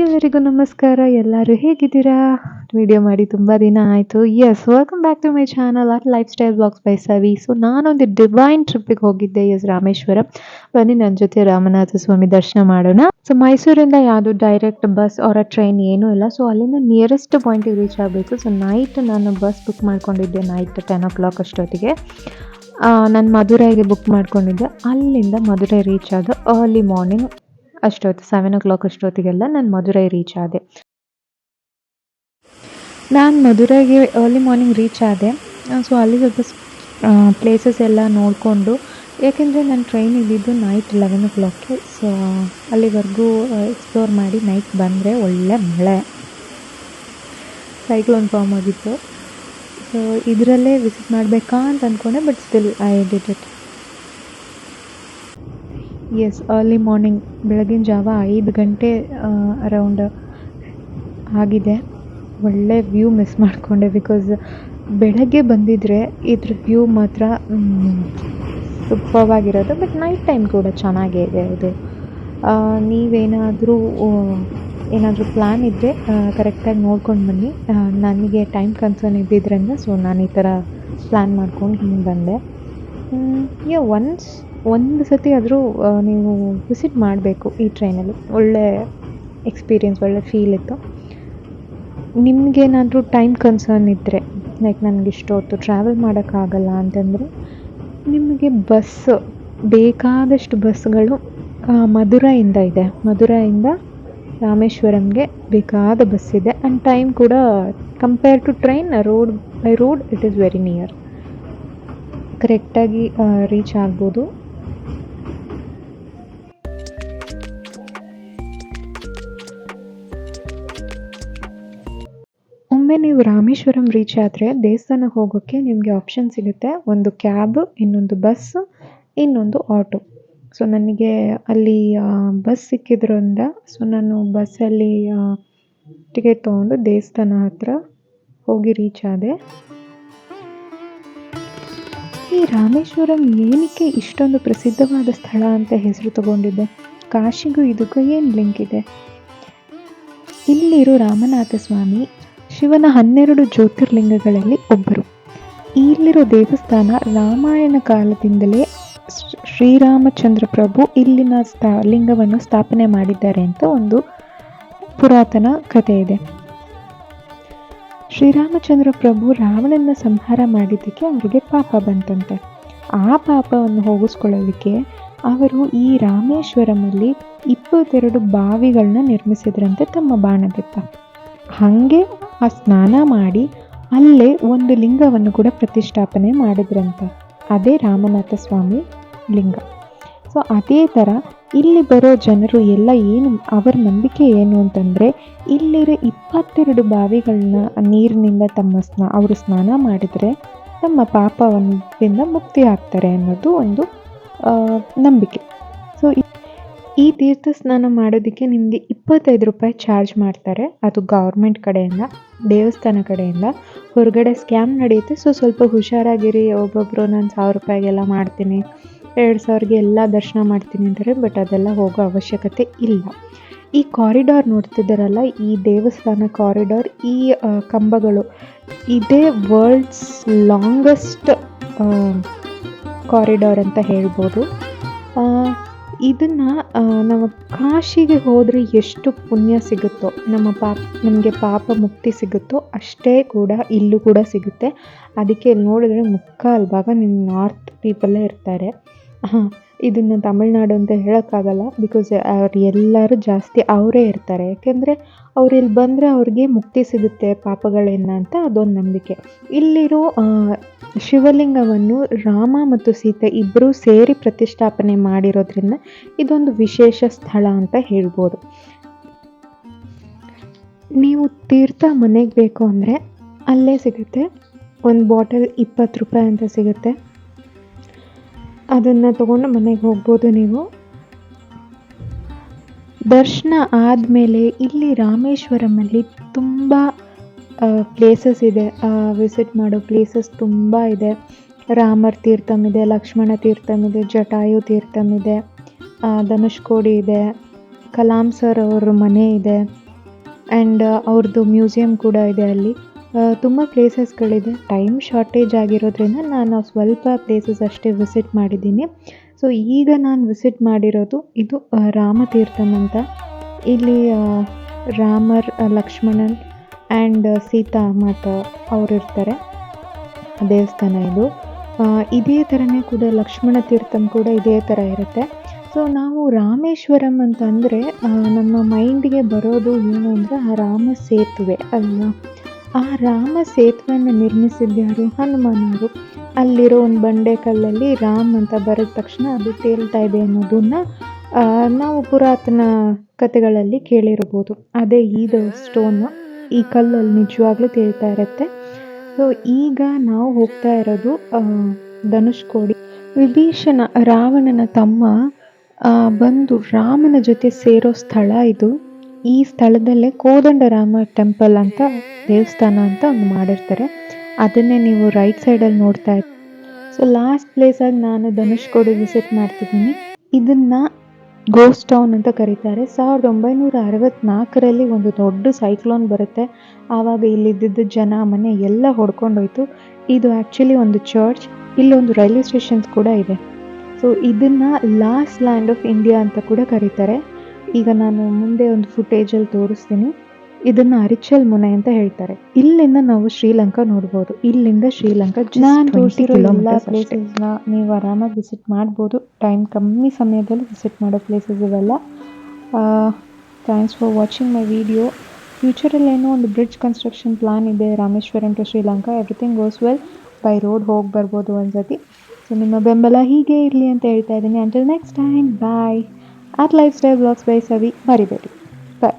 ಎಲ್ಲರಿಗೂ ನಮಸ್ಕಾರ. ಎಲ್ಲರೂ ಹೇಗಿದ್ದೀರಾ? ವಿಡಿಯೋ ಮಾಡಿ ತುಂಬ ದಿನ ಆಯಿತು. Welcome back to my channel or lifestyle blogs by Savi. So ನಾನೊಂದು ಡಿವೈನ್ ಟ್ರಿಪ್ಪಿಗೆ ಹೋಗಿದ್ದೆ. ರಾಮೇಶ್ವರ. ಬನ್ನಿ ನನ್ನ ಜೊತೆ ರಾಮನಾಥ ಸ್ವಾಮಿ ದರ್ಶನ ಮಾಡೋಣ. ಸೊ ಮೈಸೂರಿಂದ ಯಾವುದು ಡೈರೆಕ್ಟ್ ಬಸ್ ಆರ್ ಟ್ರೈನ್ ಏನೂ ಇಲ್ಲ. ಸೊ ಅಲ್ಲಿಂದ ನಿಯರೆಸ್ಟ್ ಪಾಯಿಂಟಿಗೆ ರೀಚ್ ಆಗಬೇಕು. ಸೊ ನೈಟ್ ನಾನು ಬಸ್ ಬುಕ್ ಮಾಡ್ಕೊಂಡಿದ್ದೆ. ನೈಟ್ 10 o'clock ಅಷ್ಟೊತ್ತಿಗೆ ನಾನು ಮಧುರೈಗೆ ಬುಕ್ ಮಾಡ್ಕೊಂಡಿದ್ದೆ. ಅಲ್ಲಿಂದ ಮಧುರೈ ರೀಚ್ ಆದ ಅರ್ಲಿ ಮಾರ್ನಿಂಗ್ ಅಷ್ಟೊತ್ತು 7 o'clock ಅಷ್ಟೊತ್ತಿಗೆಲ್ಲ ನಾನು ಮಧುರೈ ರೀಚ್ ಆದೆ. ನಾನು ಮಧುರೈಗೆ ಅರ್ಲಿ ಮಾರ್ನಿಂಗ್ ರೀಚ್ ಆದೆ. ಸೊ ಅಲ್ಲಿ ಸ್ವಲ್ಪ ಪ್ಲೇಸಸ್ ಎಲ್ಲ ನೋಡಿಕೊಂಡು, ಏಕೆಂದರೆ ನಾನು ಟ್ರೈನ್ ಇದ್ದಿದ್ದು ನೈಟ್ 11 o'clockಗೆ. ಸೊ ಅಲ್ಲಿವರೆಗೂ ಎಕ್ಸ್ಪ್ಲೋರ್ ಮಾಡಿ ನೈಟ್ ಬಂದರೆ ಒಳ್ಳೆ ಮಳೆ, ಸೈಕ್ಲೋನ್ ಫಾರ್ಮ್ ಆಗಿತ್ತು. ಸೊ ಇದರಲ್ಲೇ ವಿಸಿಟ್ ಮಾಡಬೇಕಾ ಅಂತ ಅಂದ್ಕೊಂಡೆ, but still I did it. Early morning ಬೆಳಗಿನ ಜಾವ 5 ಗಂಟೆ ಅರೌಂಡ್ ಆಗಿದೆ. ಒಳ್ಳೆ ವ್ಯೂ ಮಿಸ್ ಮಾಡಿಕೊಂಡೆ. ಬಿಕಾಸ್ ಬೆಳಗ್ಗೆ ಬಂದಿದ್ದರೆ ಇದ್ರ ವ್ಯೂ ಮಾತ್ರ ಸೂಪರ್ವಾಗಿರೋದು. ಬಟ್ ನೈಟ್ ಟೈಮ್ ಕೂಡ ಚೆನ್ನಾಗೇ ಇದೆ ಇದು. ನೀವೇನಾದರೂ ಪ್ಲ್ಯಾನ್ ಇದ್ದರೆ ಕರೆಕ್ಟಾಗಿ ನೋಡ್ಕೊಂಡು ಬನ್ನಿ. ನನಗೆ ಟೈಮ್ ಕನ್ಸರ್ನ್ ಇದ್ದಿದ್ದರಿಂದ ಸೊ ನಾನು ಈ ಥರ ಪ್ಲ್ಯಾನ್ ಮಾಡ್ಕೊಂಡು ಹಿಂಗೆ ಬಂದೆ. ಒಂದು ಸತಿ ಆದರೂ ನೀವು ವಿಸಿಟ್ ಮಾಡಬೇಕು ಈ ಟ್ರೈನಲ್ಲಿ. ಒಳ್ಳೆ ಎಕ್ಸ್ಪೀರಿಯೆನ್ಸ್, ಒಳ್ಳೆ ಫೀಲ್ ಇತ್ತು. ನಿಮಗೇನಾದರೂ ಟೈಮ್ ಕನ್ಸರ್ನ್ ಇದ್ದರೆ, ಲೈಕ್ ನನಗೆ ಇಷ್ಟೊತ್ತು ಟ್ರಾವೆಲ್ ಮಾಡೋಕ್ಕಾಗಲ್ಲ ಅಂತಂದರೆ, ನಿಮಗೆ ಬೇಕಾದಷ್ಟು ಬಸ್ಗಳು ಮಧುರೈಯಿಂದ ಇದೆ. ಮಧುರೈಯಿಂದ ರಾಮೇಶ್ವರಂಗೆ ಬೇಕಾದ ಬಸ್ ಇದೆ. ಆ್ಯಂಡ್ ಟೈಮ್ ಕೂಡ compare to train, by road it is very near. ಕರೆಕ್ಟಾಗಿ ರೀಚ್ ಆಗ್ಬೋದು. ಒಮ್ಮೆ ನೀವು ರಾಮೇಶ್ವರಂ ರೀಚ್ ಆದರೆ ದೇವಸ್ಥಾನಕ್ಕೆ ಹೋಗೋಕ್ಕೆ ನಿಮಗೆ ಆಪ್ಷನ್ ಸಿಗುತ್ತೆ. ಒಂದು ಕ್ಯಾಬ್, ಇನ್ನೊಂದು ಬಸ್, ಇನ್ನೊಂದು ಆಟೋ. ಸೊ ನನಗೆ ಅಲ್ಲಿ ಬಸ್ ಸಿಕ್ಕಿದ್ರಿಂದ ಸೊ ನಾನು ಬಸ್ಸಲ್ಲಿ ಟಿಕೆಟ್ ತೊಗೊಂಡು ದೇವಸ್ಥಾನ ಹತ್ರ ಹೋಗಿ ರೀಚ್ ಆದೆ. ಈ ರಾಮೇಶ್ವರಂ ಏನಕ್ಕೆ ಇಷ್ಟೊಂದು ಪ್ರಸಿದ್ಧವಾದ ಸ್ಥಳ ಅಂತ ಹೆಸರು ತಗೊಂಡಿದೆ? ಕಾಶಿಗೂ ಇದಕ್ಕೂ ಏನು ಲಿಂಕ್ ಇದೆ? ಇಲ್ಲಿರೋ ರಾಮನಾಥ ಸ್ವಾಮಿ ಶಿವನ 12 ಜ್ಯೋತಿರ್ಲಿಂಗಗಳಲ್ಲಿ ಒಬ್ಬರು. ಇಲ್ಲಿರೋ ದೇವಸ್ಥಾನ ರಾಮಾಯಣ ಕಾಲದಿಂದಲೇ ಶ್ರೀರಾಮಚಂದ್ರ ಪ್ರಭು ಇಲ್ಲಿನ ಲಿಂಗವನ್ನು ಸ್ಥಾಪನೆ ಮಾಡಿದ್ದಾರೆ ಅಂತ ಒಂದು ಪುರಾತನ ಕಥೆ ಇದೆ. ಶ್ರೀರಾಮಚಂದ್ರ ಪ್ರಭು ರಾವಣನ ಸಂಹಾರ ಮಾಡಿದ್ದಕ್ಕೆ ಅವರಿಗೆ ಪಾಪ ಬಂತಂತೆ. ಆ ಪಾಪವನ್ನು ಹೋಗಿಸ್ಕೊಳ್ಳೋದಕ್ಕೆ ಅವರು ಈ ರಾಮೇಶ್ವರಮಲ್ಲಿ 22 ಬಾವಿಗಳನ್ನ ನಿರ್ಮಿಸಿದ್ರಂತೆ ತಮ್ಮ ಬಾಣದಿಂದ. ಹಾಗೆ ಆ ಸ್ನಾನ ಮಾಡಿ ಅಲ್ಲೇ ಒಂದು ಲಿಂಗವನ್ನು ಕೂಡ ಪ್ರತಿಷ್ಠಾಪನೆ ಮಾಡಿದ್ರಂತೆ. ಅದೇ ರಾಮನಾಥ ಸ್ವಾಮಿ ಲಿಂಗ. ಸೊ ಅದೇ ಥರ ಇಲ್ಲಿ ಬರೋ ಜನರು ಎಲ್ಲ ಏನು ಅವರ ನಂಬಿಕೆ ಏನು ಅಂತಂದರೆ, ಇಲ್ಲಿರೋ 22 ಬಾವಿಗಳನ್ನ ನೀರಿನಿಂದ ಅವರು ಸ್ನಾನ ಮಾಡಿದರೆ ತಮ್ಮ ಪಾಪದಿಂದ ಮುಕ್ತಿ ಆಗ್ತಾರೆ ಅನ್ನೋದು ಒಂದು ನಂಬಿಕೆ. ಸೊ ಈ ತೀರ್ಥ ಸ್ನಾನ ಮಾಡೋದಕ್ಕೆ ನಿಮಗೆ 25 ರೂಪಾಯಿ ಚಾರ್ಜ್ ಮಾಡ್ತಾರೆ. ಅದು ಗೌರ್ಮೆಂಟ್ ಕಡೆಯಿಂದ, ದೇವಸ್ಥಾನ ಕಡೆಯಿಂದ. ಹೊರಗಡೆ ಸ್ಕ್ಯಾಮ್ ನಡೆಯುತ್ತೆ. ಸೊ ಸ್ವಲ್ಪ ಹುಷಾರಾಗಿರಿ. ಒಬ್ಬೊಬ್ಬರು ನಾನು 1000 ರೂಪಾಯಿಗೆಲ್ಲ ಮಾಡ್ತೀನಿ, 2000ಗೆ ಎಲ್ಲ ದರ್ಶನ ಮಾಡ್ತೀನಿ ಅಂತಾರೆ. ಬಟ್ ಅದೆಲ್ಲ ಹೋಗೋ ಅವಶ್ಯಕತೆ ಇಲ್ಲ. ಈ ಕಾರಿಡಾರ್ ನೋಡ್ತಿದ್ದಾರಲ್ಲ, ಈ ದೇವಸ್ಥಾನ ಕಾರಿಡಾರ್, ಈ ಕಂಬಗಳು, ಇದೇ ವರ್ಲ್ಡ್ಸ್ ಲಾಂಗೆಸ್ಟ್ ಕಾರಿಡಾರ್ ಅಂತ ಹೇಳ್ಬೋದು. ಇದನ್ನು ನಾವು ಕಾಶಿಗೆ ಹೋದರೆ ಎಷ್ಟು ಪುಣ್ಯ ಸಿಗುತ್ತೋ, ನಮಗೆ ಪಾಪ ಮುಕ್ತಿ ಸಿಗುತ್ತೋ ಅಷ್ಟೇ ಕೂಡ ಇಲ್ಲೂ ಕೂಡ ಸಿಗುತ್ತೆ. ಅದಕ್ಕೆ ನೋಡಿದ್ರೆ ಮುಕ್ಕಾಲು ಭಾಗ ನಿಮ್ಮ ನಾರ್ತ್ ಪೀಪಲ್ಲೇ ಇರ್ತಾರೆ. ಇದನ್ನು ತಮಿಳ್ನಾಡು ಅಂತ ಹೇಳೋಕ್ಕಾಗಲ್ಲ. ಬಿಕಾಸ್ ಅವ್ರು ಎಲ್ಲರೂ ಜಾಸ್ತಿ ಅವರೇ ಇರ್ತಾರೆ. ಯಾಕೆಂದರೆ ಅವ್ರು ಇಲ್ಲಿ ಬಂದರೆ ಅವ್ರಿಗೆ ಮುಕ್ತಿ ಸಿಗುತ್ತೆ ಪಾಪಗಳಿಂದ ಅಂತ ಅದೊಂದು ನಂಬಿಕೆ. ಇಲ್ಲಿರೋ ಶಿವಲಿಂಗವನ್ನು ರಾಮ ಮತ್ತು ಸೀತೆ ಇಬ್ಬರೂ ಸೇರಿ ಪ್ರತಿಷ್ಠಾಪನೆ ಮಾಡಿರೋದ್ರಿಂದ ಇದೊಂದು ವಿಶೇಷ ಸ್ಥಳ ಅಂತ ಹೇಳ್ಬೋದು. ನೀವು ತೀರ್ಥ ಮನೆಗೆ ಬೇಕು ಅಂದರೆ ಅಲ್ಲೇ ಸಿಗುತ್ತೆ. ಒಂದು ಬಾಟಲ್ 20 ರೂಪಾಯಿ ಅಂತ ಸಿಗುತ್ತೆ. ಅದನ್ನು ತೊಗೊಂಡು ಮನೆಗೆ ಹೋಗ್ಬೋದು ನೀವು. ದರ್ಶನ ಆದಮೇಲೆ ಇಲ್ಲಿ ರಾಮೇಶ್ವರಮಲ್ಲಿ ತುಂಬ ಪ್ಲೇಸಸ್ ಇದೆ. ವಿಸಿಟ್ ಮಾಡೋ ಪ್ಲೇಸಸ್ ತುಂಬ ಇದೆ. ರಾಮರ್ ತೀರ್ಥಮ್ ಇದೆ, ಲಕ್ಷ್ಮಣ ತೀರ್ಥಮ್ ಇದೆ, ಜಟಾಯು ತೀರ್ಥಮ್ ಇದೆ, ಧನುಷ್ಕೋಡಿ ಇದೆ, ಕಲಾಂ ಸರ್ ಅವ್ರ ಮನೆ ಇದೆ, ಆ್ಯಂಡ್ ಅವ್ರದ್ದು ಮ್ಯೂಸಿಯಂ ಕೂಡ ಇದೆ ಅಲ್ಲಿ. ತುಂಬ ಪ್ಲೇಸಸ್ಗಳಿದೆ. ಟೈಮ್ ಶಾರ್ಟೇಜ್ ಆಗಿರೋದ್ರಿಂದ ನಾನು ಸ್ವಲ್ಪ ಪ್ಲೇಸಸ್ ಅಷ್ಟೇ ವಿಸಿಟ್ ಮಾಡಿದ್ದೀನಿ. ಸೊ ಈಗ ನಾನು ವಿಸಿಟ್ ಮಾಡಿರೋದು ಇದು ರಾಮತೀರ್ಥಂ ಅಂತ. ಇಲ್ಲಿ ರಾಮರ್, ಲಕ್ಷ್ಮಣನ್ ಆ್ಯಂಡ್ ಸೀತಾಮಾತ ಅವರಿರ್ತಾರೆ. ದೇವಸ್ಥಾನ ಇದು. ಇದೇ ಥರನೇ ಕೂಡ ಲಕ್ಷ್ಮಣ ತೀರ್ಥಂ ಕೂಡ ಇದೇ ಥರ ಇರುತ್ತೆ. ಸೊ ನಾವು ರಾಮೇಶ್ವರಂ ಅಂತಂದರೆ ನಮ್ಮ ಮೈಂಡಿಗೆ ಬರೋದು ಏನು ಅಂದರೆ ಆ ರಾಮ ಸೇತುವೆ ಅಲ್ವಾ. ಆ ರಾಮ ಸೇತುವೆಯನ್ನು ನಿರ್ಮಿಸಿದ್ದು ಯಾರು? ಹನುಮಾನವರು. ಅಲ್ಲಿರೋ ಒಂದು ಬಂಡೆ ಕಲ್ಲಲ್ಲಿ ರಾಮ್ ಅಂತ ಬರೆದ ತಕ್ಷಣ ಅದು ತೇಲ್ತಾ ಇದೆ ಅನ್ನೋದನ್ನ ನಾವು ಪುರಾತನ ಕಥೆಗಳಲ್ಲಿ ಕೇಳಿರ್ಬೋದು. ಅದೇ ಇದು ಸ್ಟೋನು, ಈ ಕಲ್ಲಲ್ಲಿ ನಿಜವಾಗ್ಲೂ ತೇಲ್ತಾ ಇರುತ್ತೆ. ಸೊ ಈಗ ನಾವು ಹೋಗ್ತಾ ಇರೋದು ಧನುಷ್ಕೋಡಿ. ವಿಭೀಷಣ, ರಾವಣನ ತಮ್ಮ, ಬಂದು ರಾಮನ ಜೊತೆ ಸೇರೋ ಸ್ಥಳ ಇದು. ಈ ಸ್ಥಳದಲ್ಲೇ ಕೋದಂಡರಾಮ ಟೆಂಪಲ್ ಅಂತ ದೇವಸ್ಥಾನ ಅಂತ ಒಂದು ಮಾಡಿರ್ತಾರೆ. ಅದನ್ನೇ ನೀವು ರೈಟ್ ಸೈಡಲ್ಲಿ ನೋಡ್ತಾ ಇದ್ದೀವಿ. ಸೊ ಲಾಸ್ಟ್ ಪ್ಲೇಸಾಗಿ ನಾನು ಧನುಷ್ಕೋಡಿ ವಿಸಿಟ್ ಮಾಡ್ತಿದ್ದೀನಿ. ಇದನ್ನು ಗೋಸ್ಟ್ ಟೌನ್ ಅಂತ ಕರೀತಾರೆ. 1964ರಲ್ಲಿ ಒಂದು ದೊಡ್ಡ ಸೈಕ್ಲೋನ್ ಬರುತ್ತೆ. ಆವಾಗ ಇಲ್ಲಿದ್ದಿದ್ದ ಜನ ಮನೆ ಎಲ್ಲ ಹೊಡ್ಕೊಂಡೋಯ್ತು. ಇದು ಆ್ಯಕ್ಚುಲಿ ಒಂದು ಚರ್ಚ್. ಇಲ್ಲೊಂದು ರೈಲ್ವೆ ಸ್ಟೇಷನ್ಸ್ ಕೂಡ ಇದೆ. ಸೊ ಇದನ್ನು ಲಾಸ್ಟ್ ಲ್ಯಾಂಡ್ ಆಫ್ ಇಂಡಿಯಾ ಅಂತ ಕೂಡ ಕರೀತಾರೆ. ಈಗ ನಾನು ಮುಂದೆ ಒಂದು ಫುಟೇಜಲ್ಲಿ ತೋರಿಸ್ತೀನಿ. ಇದನ್ನು ಅರಿಚಲ್ ಮುನೆ ಅಂತ ಹೇಳ್ತಾರೆ. ಇಲ್ಲಿಂದ ನಾವು ಶ್ರೀಲಂಕಾ ನೋಡ್ಬೋದು. ಇಲ್ಲಿಂದ ಶ್ರೀಲಂಕಾ ನಾನು ತೋರಿಸಿರೋ ಎಲ್ಲ ಪ್ಲೇಸಸ್ನ ನೀವು ಆರಾಮಾಗಿ ವಿಸಿಟ್ ಮಾಡ್ಬೋದು. ಟೈಮ್ ಕಮ್ಮಿ ಸಮಯದಲ್ಲಿ ವಿಸಿಟ್ ಮಾಡೋ ಪ್ಲೇಸಸ್ ಇವೆಲ್ಲ. Thanks for watching my video. ಫ್ಯೂಚರಲ್ಲಿ ಏನೋ ಒಂದು ಬ್ರಿಡ್ಜ್ ಕನ್ಸ್ಟ್ರಕ್ಷನ್ ಪ್ಲಾನ್ ಇದೆ Rameswaram to Sri Lanka. Everything goes well. By road ಹೋಗಿ ಬರ್ಬೋದು ಒಂದ್ಸತಿ. ಸೊ ನಿಮ್ಮ ಬೆಂಬಲ ಹೀಗೆ ಇರಲಿ ಅಂತ ಹೇಳ್ತಾ ಇದ್ದೀನಿ. Until next time, bye. At lifestyle blogs by Savi ಮರಿಬೇಡಿ. ಬಾಯ್.